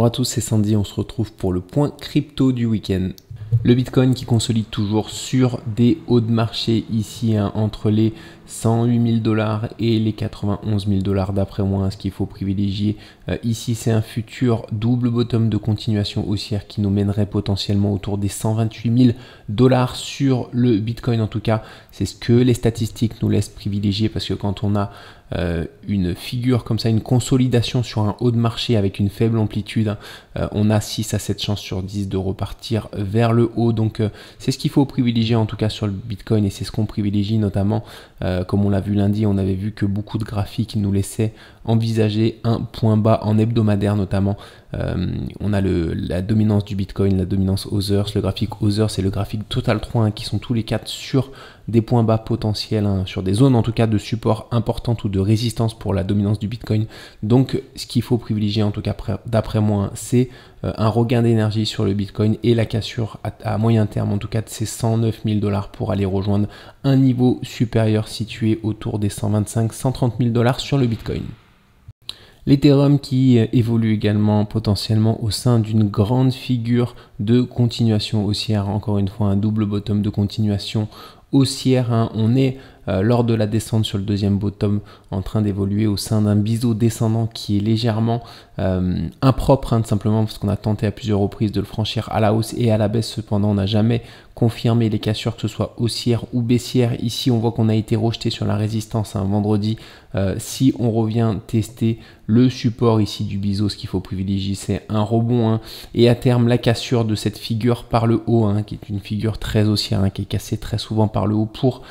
Bonjour à tous, c'est Sandy, on se retrouve pour le point crypto du week-end. Le Bitcoin qui consolide toujours sur des hauts de marché ici entre les 108 000 $ et les 91 000 $ d'après moi. Ce qu'il faut privilégier ici, c'est un futur double bottom de continuation haussière qui nous mènerait potentiellement autour des 128 000 $ sur le Bitcoin. En tout cas, c'est ce que les statistiques nous laissent privilégier, parce que quand on a une figure comme ça, une consolidation sur un haut de marché avec une faible amplitude, on a 6 à 7 chances sur 10 de repartir vers le haut. Donc c'est ce qu'il faut privilégier en tout cas sur le Bitcoin, et c'est ce qu'on privilégie notamment comme on l'a vu lundi. On avait vu que beaucoup de graphiques nous laissaient envisager un point bas en hebdomadaire notamment. On a la dominance du Bitcoin, la dominance Others, le graphique Others et le graphique Total 3 qui sont tous les quatre sur des points bas potentiels, sur des zones en tout cas de support importantes ou de résistance pour la dominance du Bitcoin. Donc ce qu'il faut privilégier en tout cas d'après moi, c'est un regain d'énergie sur le Bitcoin et la cassure à moyen terme en tout cas de ces 109 000 $ pour aller rejoindre un niveau supérieur situé autour des 125-130 000 $ sur le Bitcoin. L'Ethereum qui évolue également potentiellement au sein d'une grande figure de continuation haussière, encore une fois un double bottom de continuation haussière. On est lors de la descente sur le deuxième bottom en train d'évoluer au sein d'un biseau descendant qui est légèrement impropre, tout simplement parce qu'on a tenté à plusieurs reprises de le franchir à la hausse et à la baisse. Cependant, on n'a jamais confirmé les cassures, que ce soit haussière ou baissière. Ici, on voit qu'on a été rejeté sur la résistance vendredi. Si on revient tester le support ici du biseau, ce qu'il faut privilégier, c'est un rebond et à terme la cassure de cette figure par le haut, qui est une figure très haussière, qui est cassée très souvent par le haut pour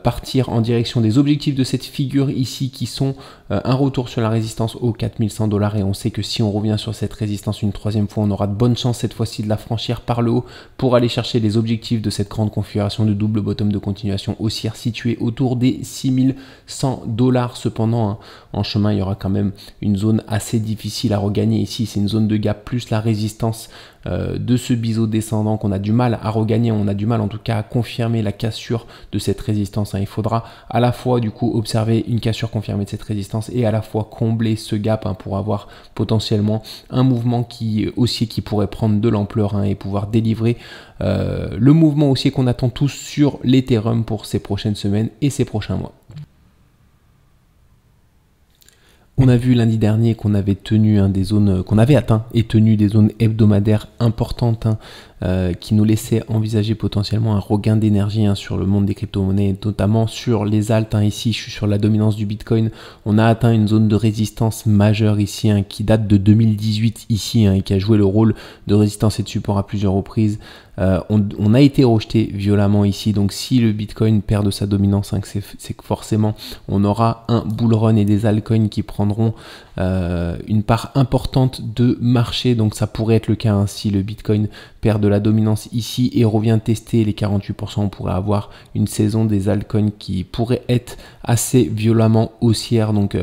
partir en direction des objectifs de cette figure ici, qui sont un retour sur la résistance aux 4100 $, et on sait que si on revient sur cette résistance une troisième fois, on aura de bonnes chances cette fois-ci de la franchir par le haut pour aller chercher les objectifs de cette grande configuration de double bottom de continuation haussière située autour des 6100 $. Cependant, en chemin, il y aura quand même une zone assez difficile à regagner ici. C'est une zone de gap plus la résistance de ce biseau descendant qu'on a du mal à regagner. On a du mal en tout cas à confirmer la cassure de cette résistance. Il faudra à la fois du coup observer une cassure confirmée de cette résistance et à la fois combler ce gap pour avoir potentiellement un mouvement haussier qui pourrait prendre de l'ampleur et pouvoir délivrer le mouvement haussier qu'on attend tous sur l'Ethereum pour ces prochaines semaines et ces prochains mois. On a vu lundi dernier qu'on avait tenu des zones, qu'on avait atteint et tenu des zones hebdomadaires importantes qui nous laissaient envisager potentiellement un regain d'énergie sur le monde des crypto-monnaies, notamment sur les alts. Ici, je suis sur la dominance du Bitcoin. On a atteint une zone de résistance majeure ici qui date de 2018 ici et qui a joué le rôle de résistance et de support à plusieurs reprises. On a été rejeté violemment ici, donc si le Bitcoin perd de sa dominance, c'est que forcément on aura un bull run et des altcoins qui prendront une part importante de marché. Donc ça pourrait être le cas si le Bitcoin perd de la dominance ici et revient tester les 48%, on pourrait avoir une saison des altcoins qui pourrait être assez violemment haussière. Donc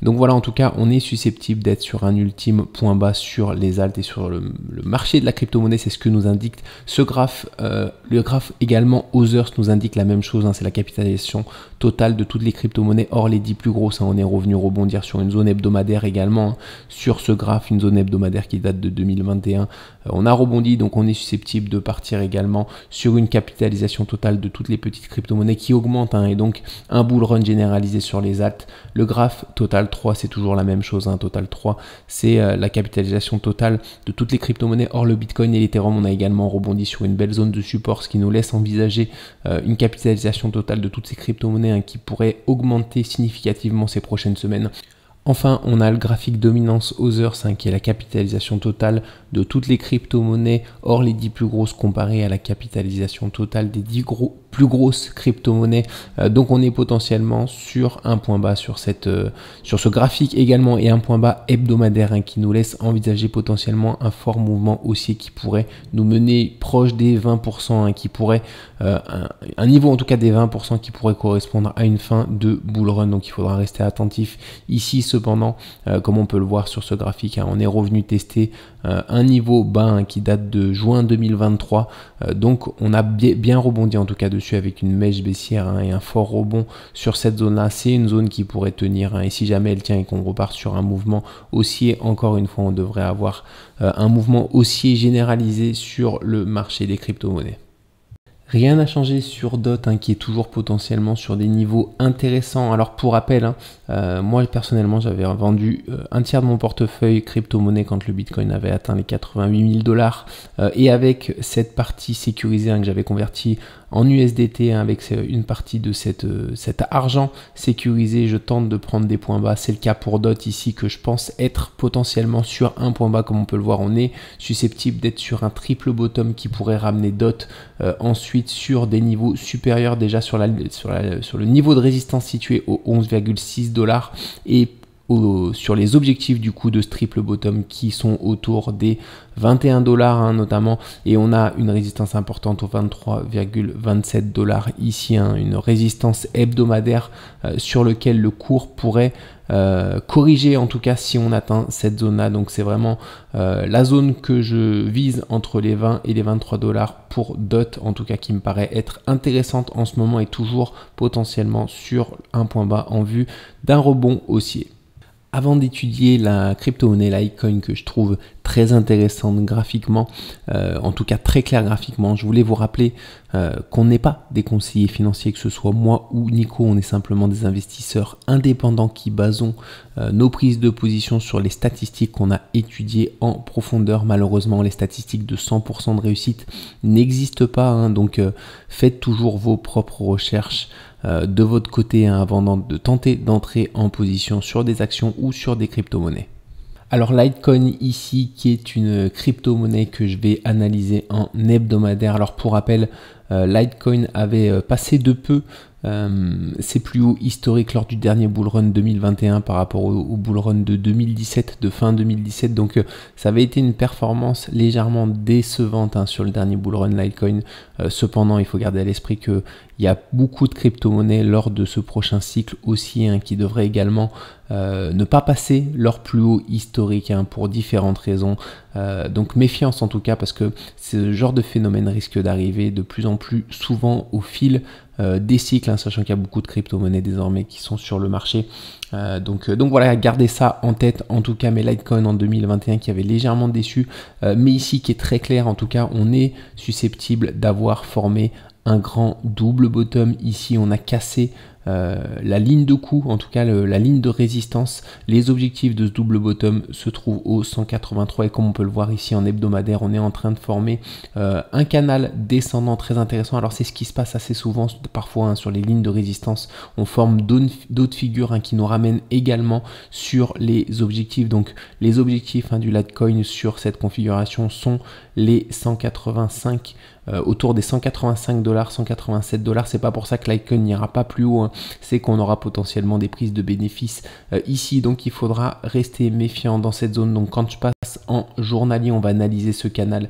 voilà, en tout cas on est susceptible d'être sur un ultime point bas sur les alts et sur le marché de la crypto-monnaie. C'est ce que nous indique ce graphe. Le graphe également Others nous indique la même chose, c'est la capitalisation totale de toutes les crypto-monnaies hors les 10 plus grosses. On est revenu rebondir sur une zone hebdomadaire également sur ce graphe, une zone hebdomadaire qui date de 2021. On a rebondi, donc on est susceptible de partir également sur une capitalisation totale de toutes les petites crypto-monnaies qui augmente et donc un bull run généralisé sur les alts. Le graphe Total 3, c'est toujours la même chose. Total 3, c'est la capitalisation totale de toutes les crypto-monnaies hors le Bitcoin et l'Ethereum. On a également rebondi sur une belle zone de support, ce qui nous laisse envisager une capitalisation totale de toutes ces crypto-monnaies qui pourrait augmenter significativement ces prochaines semaines. Enfin, on a le graphique dominance Others qui est la capitalisation totale de toutes les crypto-monnaies hors les 10 plus grosses comparé à la capitalisation totale des 10 plus grosses crypto-monnaies. Donc on est potentiellement sur un point bas sur ce graphique également et un point bas hebdomadaire qui nous laisse envisager potentiellement un fort mouvement haussier qui pourrait nous mener proche des 20%, qui pourrait un niveau en tout cas des 20% qui pourrait correspondre à une fin de bull run. Donc il faudra rester attentif ici. Cependant, comme on peut le voir sur ce graphique, on est revenu tester un niveau bas qui date de juin 2023. Donc on a bien rebondi en tout cas dessus. dessus avec une mèche baissière et un fort rebond sur cette zone-là. C'est une zone qui pourrait tenir et si jamais elle tient et qu'on repart sur un mouvement haussier, encore une fois, on devrait avoir un mouvement haussier généralisé sur le marché des crypto-monnaies. Rien n'a changé sur DOT qui est toujours potentiellement sur des niveaux intéressants. Alors pour rappel, moi personnellement j'avais vendu un tiers de mon portefeuille crypto-monnaie quand le Bitcoin avait atteint les 88 000 $. Et avec cette partie sécurisée que j'avais convertie en USDT, avec une partie de cet argent sécurisé, je tente de prendre des points bas. C'est le cas pour DOT ici que je pense être potentiellement sur un point bas. Comme on peut le voir, on est susceptible d'être sur un triple bottom qui pourrait ramener DOT ensuite sur des niveaux supérieurs, déjà sur le niveau de résistance situé au 11,6 $ et sur les objectifs du coup de ce triple bottom qui sont autour des 21 $ notamment, et on a une résistance importante au 23,27 $ ici, une résistance hebdomadaire sur lequel le cours pourrait corriger, en tout cas si on atteint cette zone là. Donc c'est vraiment la zone que je vise entre les 20 et les 23 $ pour DOT, en tout cas qui me paraît être intéressante en ce moment et toujours potentiellement sur un point bas en vue d'un rebond haussier. Avant d'étudier la crypto-monnaie Litecoin que je trouve très intéressante graphiquement, en tout cas très clair graphiquement, je voulais vous rappeler qu'on n'est pas des conseillers financiers, que ce soit moi ou Nico, on est simplement des investisseurs indépendants qui basons nos prises de position sur les statistiques qu'on a étudiées en profondeur. Malheureusement, les statistiques de 100% de réussite n'existent pas, donc faites toujours vos propres recherches de votre côté avant de tenter d'entrer en position sur des actions ou sur des crypto-monnaies. Alors Litecoin ici, qui est une crypto-monnaie que je vais analyser en hebdomadaire. Alors pour rappel, Litecoin avait passé de peu ses plus hauts historiques lors du dernier bull run 2021 par rapport au bull run de 2017, de fin 2017. Donc ça avait été une performance légèrement décevante sur le dernier bull run Litecoin. Cependant, il faut garder à l'esprit qu'il y a beaucoup de crypto-monnaies lors de ce prochain cycle aussi qui devraient également ne pas passer leur plus haut historique pour différentes raisons. Donc méfiance en tout cas, parce que ce genre de phénomène risque d'arriver de plus en plus souvent au fil des cycles, sachant qu'il y a beaucoup de crypto-monnaies désormais qui sont sur le marché. Donc voilà, gardez ça en tête. En tout cas, mais Litecoin en 2021 qui avait légèrement déçu, mais ici qui est très clair, en tout cas, on est susceptible d'avoir formé un grand double bottom. Ici, on a cassé la ligne de coup, en tout cas la ligne de résistance. Les objectifs de ce double bottom se trouvent au 183 et comme on peut le voir ici en hebdomadaire, on est en train de former un canal descendant très intéressant. Alors c'est ce qui se passe assez souvent parfois sur les lignes de résistance, on forme d'autres figures qui nous ramènent également sur les objectifs. Donc les objectifs du Litecoin sur cette configuration sont les 185 autour des 185 $, 187 $. C'est pas pour ça que Litecoin n'ira pas plus haut, c'est qu'on aura potentiellement des prises de bénéfices ici, donc il faudra rester méfiant dans cette zone. Donc quand je passe en journalier, on va analyser ce canal.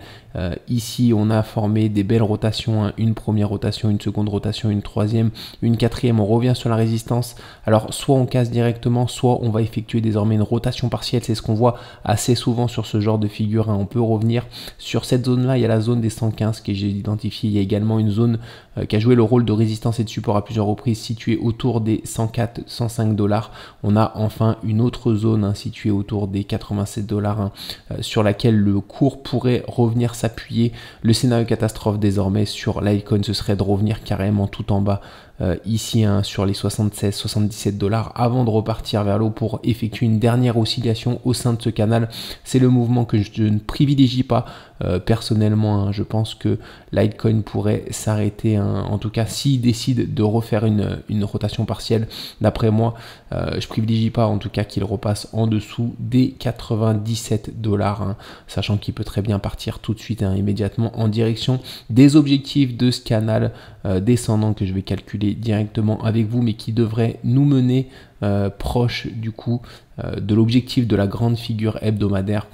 Ici on a formé des belles rotations, une première rotation, une seconde rotation, une troisième, une quatrième, on revient sur la résistance. Alors soit on casse directement, soit on va effectuer désormais une rotation partielle. C'est ce qu'on voit assez souvent sur ce genre de figure, on peut revenir sur cette zone là. Il y a la zone des 115 que j'ai identifiée, il y a également une zone qui a joué le rôle de résistance et de support à plusieurs reprises, située autour des 104, 105 $. On a enfin une autre zone située autour des 87 $, sur laquelle le cours pourrait revenir s'appuyer. Le scénario catastrophe désormais sur Litecoin, ce serait de revenir carrément tout en bas ici sur les 76, 77 $ avant de repartir vers l'eau pour effectuer une dernière oscillation au sein de ce canal. C'est le mouvement que je ne privilégie pas personnellement. Je pense que Litecoin pourrait s'arrêter, en tout cas s'il décide de refaire une rotation partielle. D'après moi, je privilégie pas en tout cas qu'il repasse en dessous des 97 $, sachant qu'il peut très bien partir tout de suite immédiatement en direction des objectifs de ce canal descendant que je vais calculer directement avec vous, mais qui devrait nous mener proche du coup de l'objectif de la grande figure hebdomadaire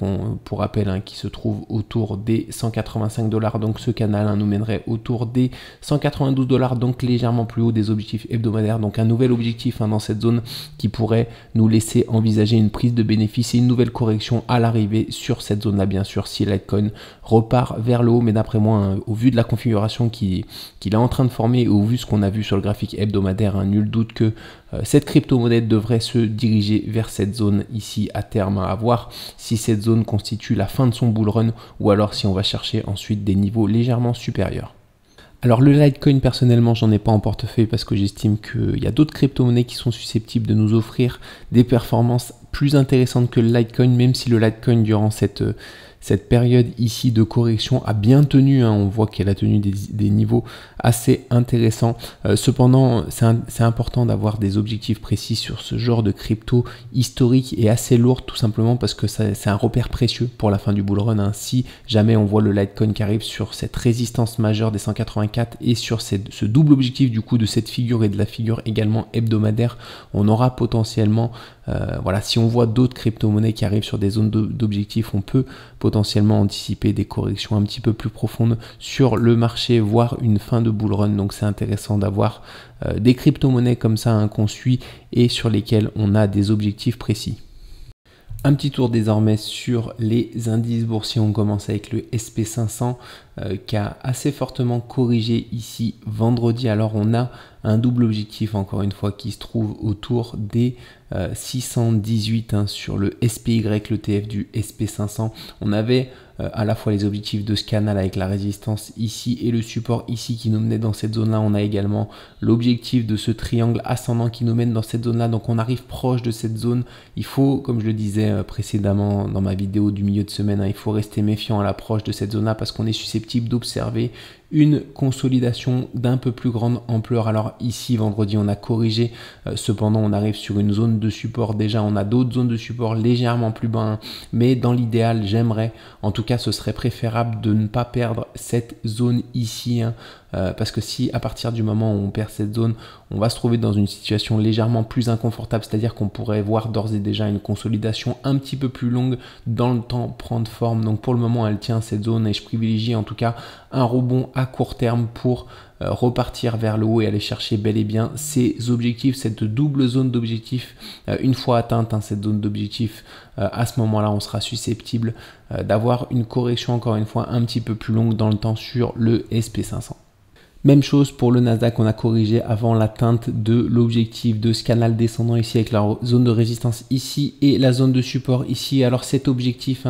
pour rappel qui se trouve autour des 185 $. Donc ce canal nous mènerait autour des 192 $, donc légèrement plus haut des objectifs hebdomadaires. Donc un nouvel objectif dans cette zone qui pourrait nous laisser envisager une prise de bénéfice et une nouvelle correction à l'arrivée sur cette zone là, bien sûr, si Litecoin repart vers le haut. Mais d'après moi, au vu de la configuration qu'il est en train de former et au vu de ce qu'on a vu sur le graphique hebdomadaire, nul doute que cette crypto-monnaie devrait se diriger vers cette zone ici à terme, à voir si cette zone constitue la fin de son bull run ou alors si on va chercher ensuite des niveaux légèrement supérieurs. Alors le Litecoin, personnellement, j'en ai pas en portefeuille parce que j'estime qu'il y a d'autres crypto-monnaies qui sont susceptibles de nous offrir des performances plus intéressantes que le Litecoin, même si le Litecoin durant cette période ici de correction a bien tenu, on voit qu'elle a tenu des niveaux assez intéressants. Cependant, c'est important d'avoir des objectifs précis sur ce genre de crypto historique et assez lourd, tout simplement parce que c'est un repère précieux pour la fin du bull run. Si jamais on voit le Litecoin qui arrive sur cette résistance majeure des 184 et sur ce double objectif du coup de cette figure et de la figure également hebdomadaire, on aura potentiellement, voilà, si on voit d'autres crypto-monnaies qui arrivent sur des zones d'objectifs, on peut potentiellement anticiper des corrections un petit peu plus profondes sur le marché, voire une fin de bull run. Donc c'est intéressant d'avoir des crypto-monnaies comme ça qu'on suit et sur lesquelles on a des objectifs précis. Un petit tour désormais sur les indices boursiers. On commence avec le SP500 qui a assez fortement corrigé ici vendredi. Alors on a un double objectif encore une fois qui se trouve autour des 618 sur le SPY, le TF du SP500. On avait à la fois les objectifs de ce canal avec la résistance ici et le support ici qui nous menait dans cette zone là. On a également l'objectif de ce triangle ascendant qui nous mène dans cette zone là. Donc on arrive proche de cette zone. Il faut, comme je le disais précédemment dans ma vidéo du milieu de semaine, il faut rester méfiant à l'approche de cette zone là parce qu'on est susceptible d'observer une consolidation d'un peu plus grande ampleur. Alors ici vendredi on a corrigé, cependant on arrive sur une zone de support. Déjà on a d'autres zones de support légèrement plus bas, mais dans l'idéal j'aimerais, en tout cas ce serait préférable de ne pas perdre cette zone ici, parce que si à partir du moment où on perd cette zone, on va se trouver dans une situation légèrement plus inconfortable, c'est-à-dire qu'on pourrait voir d'ores et déjà une consolidation un petit peu plus longue dans le temps prendre forme. Donc pour le moment elle tient cette zone et je privilégie en tout cas un rebond à court terme pour repartir vers le haut et aller chercher bel et bien ces objectifs, cette double zone d'objectif. Une fois atteinte cette zone d'objectif, à ce moment là on sera susceptible d'avoir une correction encore une fois un petit peu plus longue dans le temps sur le SP500. Même chose pour le Nasdaq, on a corrigé avant l'atteinte de l'objectif de ce canal descendant ici avec la zone de résistance ici et la zone de support ici. Alors cet objectif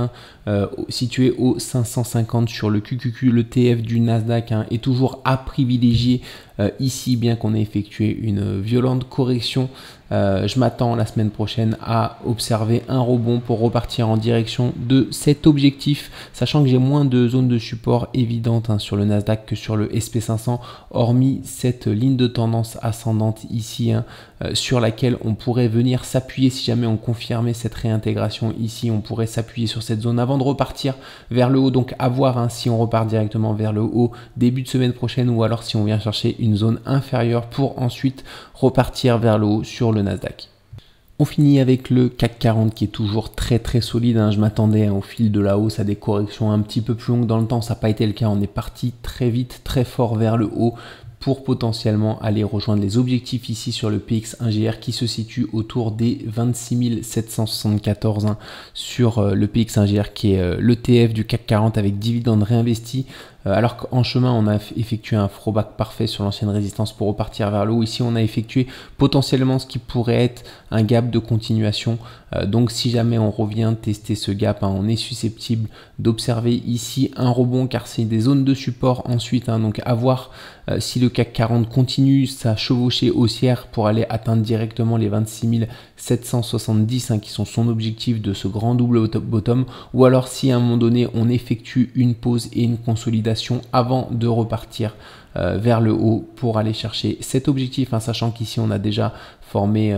situé au 550 sur le QQQ, le TF du Nasdaq est toujours à privilégier ici, bien qu'on ait effectué une violente correction. Je m'attends la semaine prochaine à observer un rebond pour repartir en direction de cet objectif, sachant que j'ai moins de zones de support évidentes sur le Nasdaq que sur le SP500, hormis cette ligne de tendance ascendante ici, sur laquelle on pourrait venir s'appuyer si jamais on confirmait cette réintégration ici. On pourrait s'appuyer sur cette zone avant de repartir vers le haut. Donc à voir si on repart directement vers le haut début de semaine prochaine ou alors si on vient chercher une zone inférieure pour ensuite repartir vers le haut sur le Nasdaq. On finit avec le CAC 40 qui est toujours très solide. Je m'attendais au fil de la hausse à des corrections un petit peu plus longues dans le temps. Ça n'a pas été le cas. On est parti très vite, très fort vers le haut pour potentiellement aller rejoindre les objectifs ici sur le PX1GR qui se situe autour des 26 774 sur le PX1GR qui est le TF du CAC 40 avec dividendes réinvestis. Alors qu'en chemin, on a effectué un throwback parfait sur l'ancienne résistance pour repartir vers le haut. Ici, on a effectué potentiellement ce qui pourrait être un gap de continuation. Donc, si jamais on revient tester ce gap, on est susceptible d'observer ici un rebond car c'est des zones de support ensuite. Donc, à voir si le CAC 40 continue sa chevauchée haussière pour aller atteindre directement les 26 770 qui sont son objectif de ce grand double bottom, ou alors si à un moment donné, on effectue une pause et une consolidation consolidation avant de repartir vers le haut pour aller chercher cet objectif, hein, sachant qu'ici on a déjà formé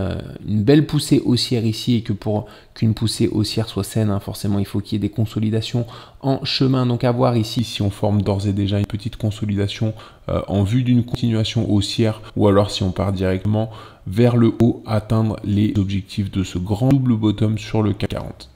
une belle poussée haussière ici et que pour qu'une poussée haussière soit saine, hein, forcément il faut qu'il y ait des consolidations en chemin. Donc à voir ici si on forme d'ores et déjà une petite consolidation en vue d'une continuation haussière, ou alors si on part directement vers le haut atteindre les objectifs de ce grand double bottom sur le CAC 40.